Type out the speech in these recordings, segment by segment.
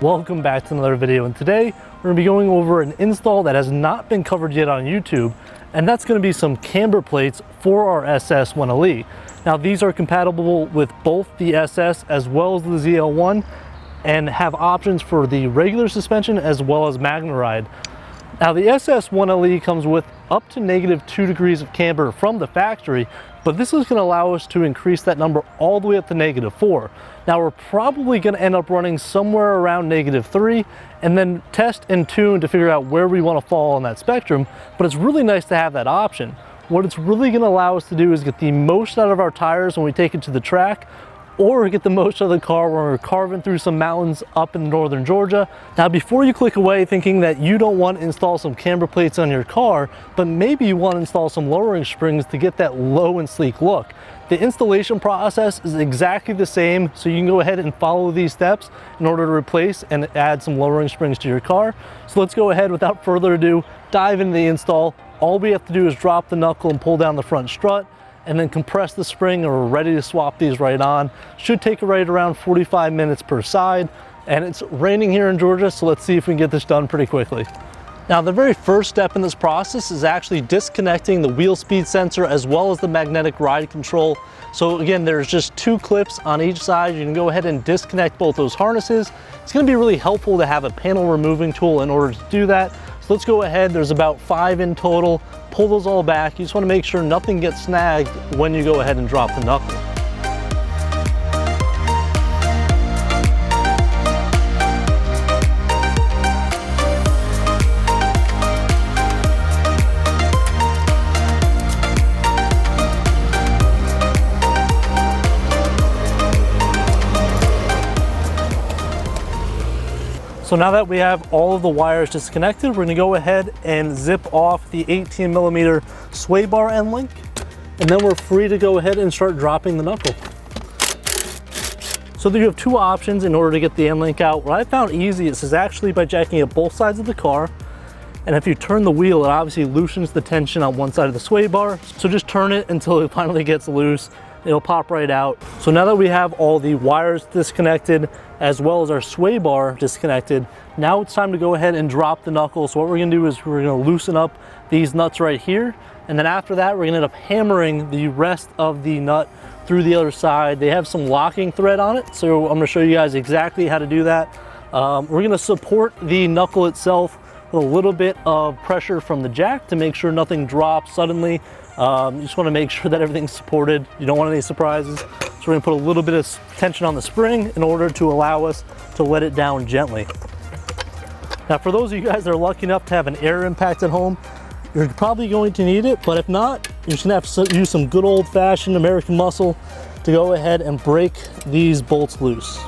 Welcome back to another video, and today we're going to be going over an install that has not been covered yet on YouTube, and that's going to be some camber plates for our SS1LE. Now these are compatible with both the SS as well as the Zl1 and have options for the regular suspension as well as MagneRide. Now the SS1LE comes with up to -2 degrees of camber from the factory, but this is going to allow us to increase that number all the way up to -4. Now we're probably going to end up running somewhere around -3 and then test and tune to figure out where we want to fall on that spectrum, but it's really nice to have that option. What it's really going to allow us to do is get the most out of our tires when we take it to the track, or get the most out of the car when we're carving through some mountains up in northern Georgia. Now before you click away thinking that you don't want to install some camber plates on your car, but maybe you want to install some lowering springs to get that low and sleek look, the installation process is exactly the same, so you can go ahead and follow these steps in order to replace and add some lowering springs to your car. So let's go ahead, without further ado, dive into the install. All we have to do is drop the knuckle and pull down the front strut, and then compress the spring, and we're ready to swap these right on. Should take right around 45 minutes per side, and it's raining here in Georgia, so let's see if we can get this done pretty quickly. Now the very first step in this process is actually disconnecting the wheel speed sensor as well as the magnetic ride control. So again, there's just 2 clips on each side. You can go ahead and disconnect both those harnesses. It's going to be really helpful to have a panel removing tool in order to do that. So let's go ahead, there's about 5 in total. Pull those all back. You just want to make sure nothing gets snagged when you go ahead and drop the knuckle. So now that we have all of the wires disconnected, we're going to go ahead and zip off the 18mm sway bar end link, and then we're free to go ahead and start dropping the knuckle. So you have 2 options in order to get the end link out. What I found easiest is actually by jacking up both sides of the car, and if you turn the wheel, it obviously loosens the tension on one side of the sway bar. So just turn it until it finally gets loose. It'll pop right out. So now that we have all the wires disconnected as well as our sway bar disconnected, now it's time to go ahead and drop the knuckle. So what we're gonna do is we're gonna loosen up these nuts right here, and then after that we're gonna end up hammering the rest of the nut through the other side. They have some locking thread on it, so I'm gonna show you guys exactly how to do that. We're gonna support the knuckle itself with a little bit of pressure from the jack to make sure nothing drops suddenly. You just want to make sure that everything's supported. You don't want any surprises. So we're going to put a little bit of tension on the spring in order to allow us to let it down gently. Now for those of you guys that are lucky enough to have an air impact at home, you're probably going to need it, but if not, you're just going to have to use some good old-fashioned American muscle to go ahead and break these bolts loose.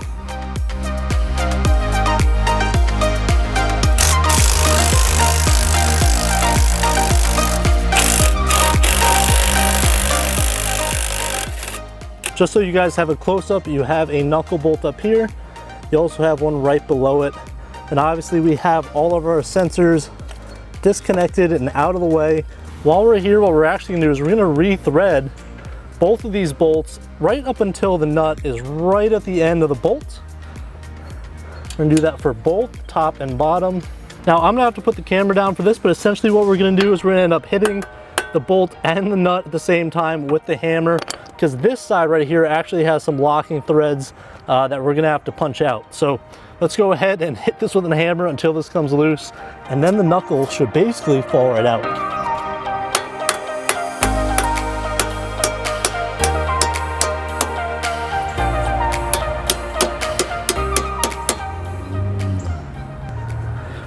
Just so you guys have a close-up, you have a knuckle bolt up here. You also have one right below it. And obviously we have all of our sensors disconnected and out of the way. While we're here, what we're actually gonna do is we're gonna re-thread both of these bolts right up until the nut is right at the end of the bolt. We're gonna do that for both top and bottom. Now I'm gonna have to put the camera down for this, but essentially what we're gonna do is we're gonna end up hitting the bolt and the nut at the same time with the hammer, because this side right here actually has some locking threads that we're gonna have to punch out. So let's go ahead and hit this with a hammer until this comes loose, and then the knuckle should basically fall right out.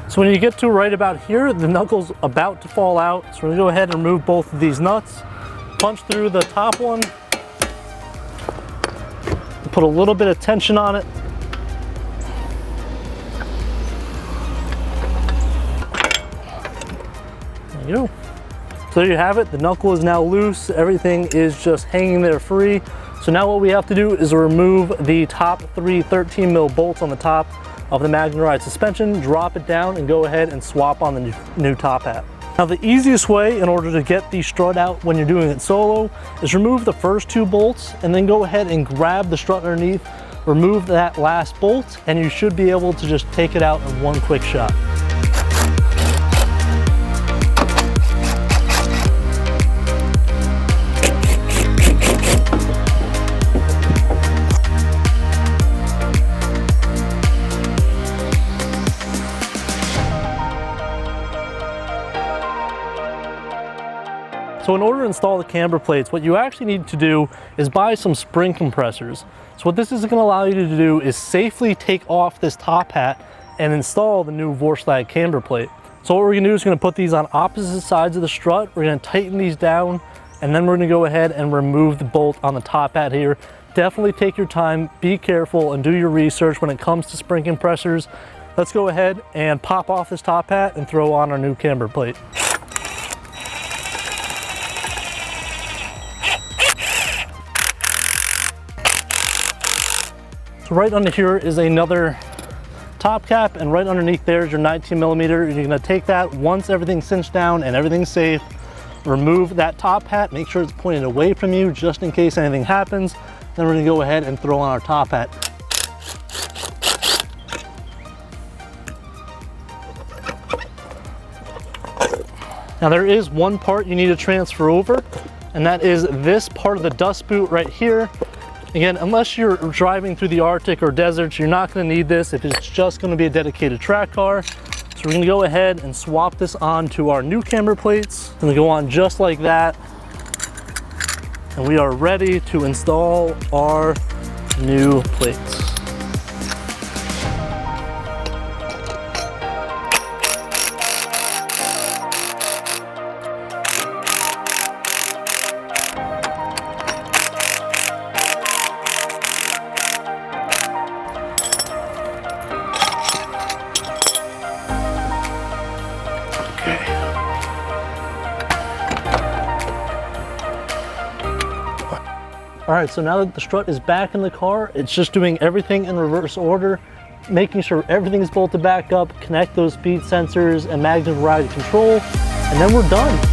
So when you get to right about here, the knuckle's about to fall out. So we're gonna go ahead and remove both of these nuts, punch through the top one, put a little bit of tension on it. There you go. So there you have it. The knuckle is now loose. Everything is just hanging there free. So now what we have to do is remove the top 3 13mm bolts on the top of the MagneRide suspension, drop it down, and go ahead and swap on the new top hat. Now the easiest way in order to get the strut out when you're doing it solo is remove the first 2 bolts and then go ahead and grab the strut underneath, remove that last bolt, and you should be able to just take it out in one quick shot. So in order to install the camber plates, what you actually need to do is buy some spring compressors. So what this is going to allow you to do is safely take off this top hat and install the new Vorslag camber plate. So what we're going to do is going to put these on opposite sides of the strut. We're going to tighten these down, and then we're going to go ahead and remove the bolt on the top hat here. Definitely take your time, be careful, and do your research when it comes to spring compressors. Let's go ahead and pop off this top hat and throw on our new camber plate. So right under here is another top cap, and right underneath there is your 19mm. You're gonna take that once everything's cinched down and everything's safe, remove that top hat, make sure it's pointed away from you just in case anything happens. Then we're gonna go ahead and throw on our top hat. Now there is one part you need to transfer over, and that is this part of the dust boot right here. Again, unless you're driving through the Arctic or deserts, you're not going to need this if it's just going to be a dedicated track car. So we're going to go ahead and swap this on to our new camber plates. It's going to go on just like that. And we are ready to install our new plates. All right, so now that the strut is back in the car, it's just doing everything in reverse order, making sure everything's bolted back up, connect those speed sensors and magnet variety control, and then we're done.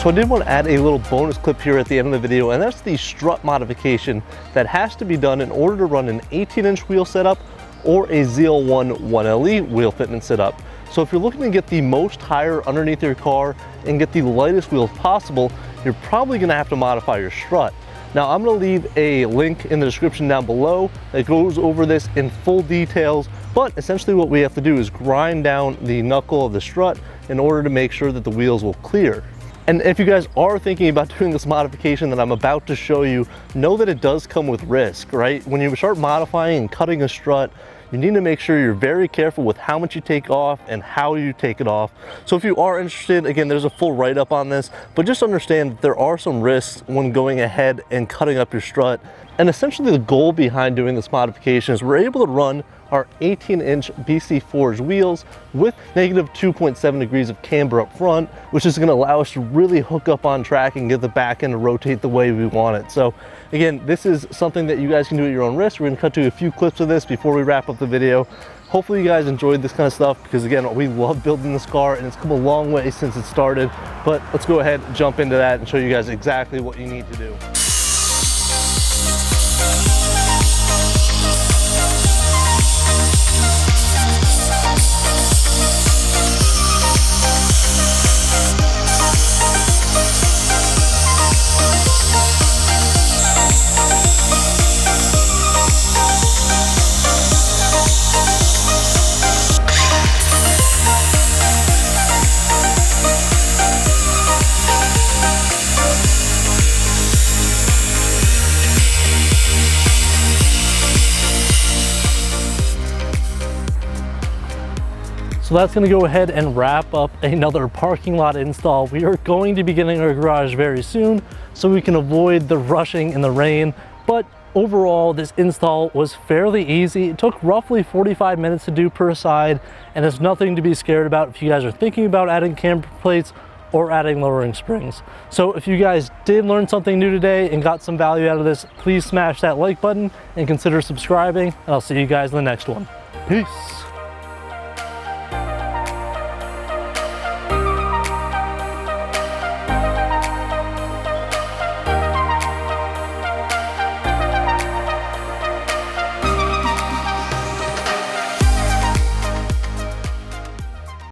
So I did want to add a little bonus clip here at the end of the video, and that's the strut modification that has to be done in order to run an 18-inch wheel setup or a Zl1 1LE wheel fitment setup. So if you're looking to get the most tire underneath your car and get the lightest wheels possible, you're probably going to have to modify your strut. Now I'm going to leave a link in the description down below that goes over this in full details, but essentially what we have to do is grind down the knuckle of the strut in order to make sure that the wheels will clear. And if you guys are thinking about doing this modification that I'm about to show you, know that it does come with risk, right? When you start modifying and cutting a strut, you need to make sure you're very careful with how much you take off and how you take it off. So if you are interested, again, there's a full write-up on this, but just understand that there are some risks when going ahead and cutting up your strut. And essentially the goal behind doing this modification is we're able to run our 18-inch BC Forged wheels with negative 2.7 degrees of camber up front, which is going to allow us to really hook up on track and get the back end to rotate the way we want it. So again, this is something that you guys can do at your own risk. We're going to cut to a few clips of this before we wrap up the video. Hopefully you guys enjoyed this kind of stuff, because again, we love building this car and it's come a long way since it started. But let's go ahead and jump into that and show you guys exactly what you need to do. So that's going to go ahead and wrap up another parking lot install. We are going to be getting our garage very soon so we can avoid the rushing in the rain. But overall, this install was fairly easy. It took roughly 45 minutes to do per side, and it's nothing to be scared about if you guys are thinking about adding camber plates or adding lowering springs. So if you guys did learn something new today and got some value out of this, please smash that like button and consider subscribing, and I'll see you guys in the next one. Peace.